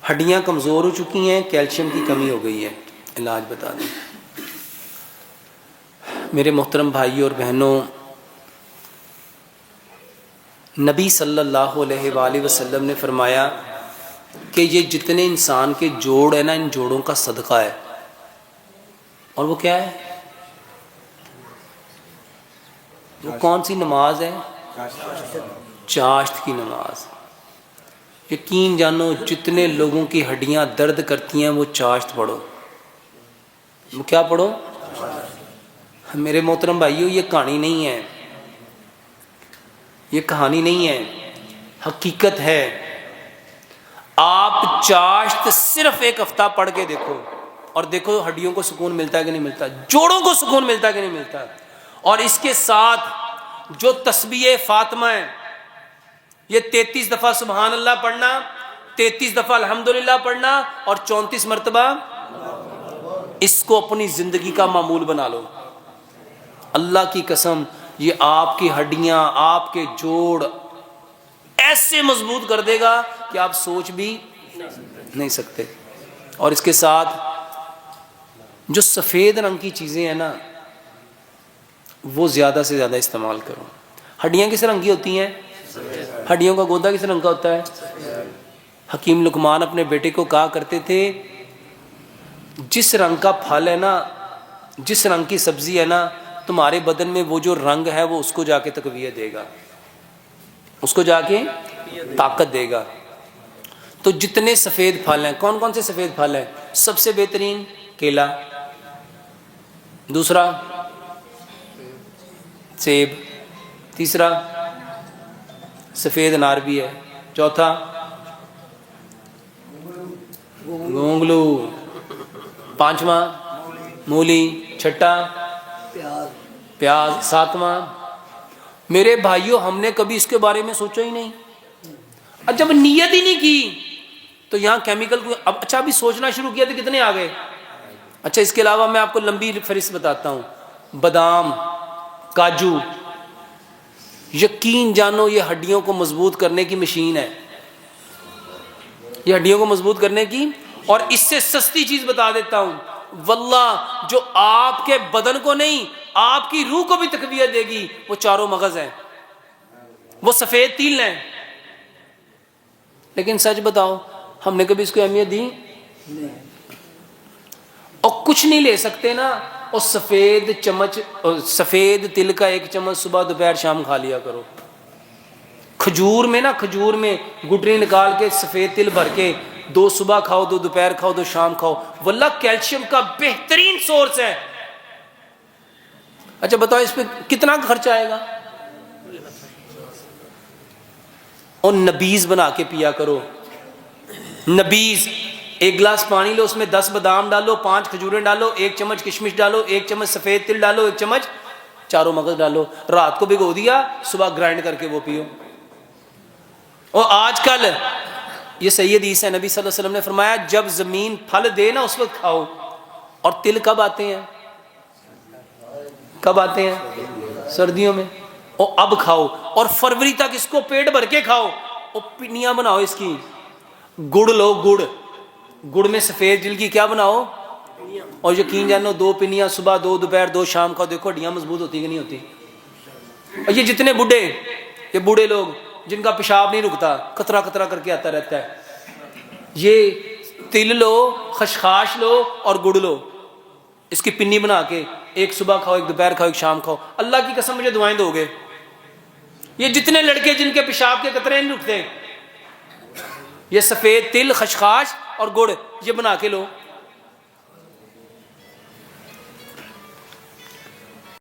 ہڈیاں کمزور ہو چکی ہیں، کیلشیم کی کمی ہو گئی ہے، علاج بتا دیں۔ میرے محترم بھائیوں اور بہنوں، نبی صلی اللہ علیہ وآلہ وسلم نے فرمایا کہ یہ جتنے انسان کے جوڑ ہیں نا، ان جوڑوں کا صدقہ ہے۔ اور وہ کیا ہے؟ وہ کون سی نماز ہے؟ چاشت کی نماز۔ یقین جانو جتنے لوگوں کی ہڈیاں درد کرتی ہیں وہ چاشت پڑھو۔ وہ کیا پڑھو؟ میرے محترم بھائیو، یہ کہانی نہیں ہے، یہ کہانی نہیں ہے، حقیقت ہے۔ آپ چاشت صرف ایک ہفتہ پڑھ کے دیکھو اور دیکھو ہڈیوں کو سکون ملتا ہے کہ نہیں ملتا، جوڑوں کو سکون ملتا ہے کہ نہیں ملتا۔ اور اس کے ساتھ جو تسبیح فاطمہ ہے، یہ 33 دفعہ سبحان اللہ پڑھنا، 33 دفعہ الحمدللہ پڑھنا اور 34 مرتبہ، اس کو اپنی زندگی کا معمول بنا لو۔ اللہ کی قسم یہ آپ کی ہڈیاں، آپ کے جوڑ ایسے مضبوط کر دے گا کہ آپ سوچ بھی نہیں سکتے۔ اور اس کے ساتھ جو سفید رنگ کی چیزیں ہیں نا، وہ زیادہ سے زیادہ استعمال کرو۔ ہڈیاں کس رنگ کی ہوتی ہیں؟ ہڈیوں کا گودا کس رنگ کا ہوتا ہے؟ حکیم لقمان اپنے بیٹے کو کہا کرتے تھے، جس رنگ کا پھل ہے نا، جس رنگ کی سبزی ہے نا، تمہارے بدن میں وہ جو رنگ ہے وہ اس کو جا کے تقویت دے گا، اس کو جا کے طاقت دے گا۔ تو جتنے سفید پھل ہیں، کون کون سے سفید پھل ہیں؟ سب سے بہترین کیلا، دوسرا سیب، تیسرا سفید انار بھی ہے، چوتھا گونگلو، پانچواں مولی، چھٹا پیاز، ساتواں۔ میرے بھائیوں ہم نے کبھی اس کے بارے میں سوچا ہی نہیں، اور جب نیت ہی نہیں کی تو یہاں کیمیکل کو اب اچھا ابھی سوچنا شروع کیا تو کتنے آ گئے۔ اچھا اس کے علاوہ میں آپ کو لمبی فہرست بتاتا ہوں، بادام، کاجو، یقین جانو یہ ہڈیوں کو مضبوط کرنے کی مشین ہے، یہ ہڈیوں کو مضبوط کرنے کی۔ اور اس سے سستی چیز بتا دیتا ہوں، واللہ جو آپ کے بدن کو نہیں آپ کی روح کو بھی تقویت دے گی، وہ چاروں مغز ہیں، وہ سفید تیل ہیں۔ لیکن سچ بتاؤ ہم نے کبھی اس کو اہمیت دی؟ اور کچھ نہیں لے سکتے نا، اور سفید تل کا 1 چمچ صبح دوپہر شام کھا لیا کرو۔ کھجور میں نا، کھجور میں گٹری نکال کے سفید تل بھر کے 2 صبح کھاؤ، 2 دوپہر کھاؤ، 2 شام کھاؤ، واللہ کیلشیم کا بہترین سورس ہے۔ اچھا بتاؤ اس پہ کتنا خرچہ آئے گا؟ اور نبیذ بنا کے پیا کرو، نبیذ۔ 1 گلاس پانی لو، اس میں 10 بادام ڈالو، 5 کھجوریں ڈالو، 1 چمچ کشمش ڈالو، 1 چمچ سفید تل ڈالو، 1 چمچ چاروں مغز ڈالو، رات کو بھگو دیا، صبح گرائنڈ کر کے وہ پیو۔ اور آج کل یہ صحیح حدیث ہے، نبی صلی اللہ علیہ وسلم نے فرمایا جب زمین پھل دے نا اس وقت کھاؤ۔ اور تل کب آتے ہیں؟ کب آتے ہیں؟ سردیوں میں۔ اور اب کھاؤ، اور فروری تک اس کو پیٹ بھر کے کھاؤ، اور پنیاں بناؤ اس کی۔ گڑ لو، گڑ میں سفید جل کی کیا بناؤ، اور یقین جانو 2 پنیاں صبح، 2 دوپہر، 2 شام کھاؤ، دیکھو ہڈیاں مضبوط ہوتی کہ نہیں ہوتی۔ اور یہ جتنے یہ بوڑھے لوگ جن کا پیشاب نہیں رکتا، قطرہ قطرہ کر کے آتا رہتا ہے، یہ تل لو، خشخاش لو اور گڑ لو، اس کی پنی بنا کے 1 صبح کھاؤ، 1 دوپہر کھاؤ، 1 شام کھاؤ، اللہ کی قسم مجھے دعائیں دو گے۔ یہ جتنے لڑکے جن کے پیشاب کے قطرے نہیں رکتے، یہ سفید تل، خشخاش اور گڑ یہ بنا کے لو،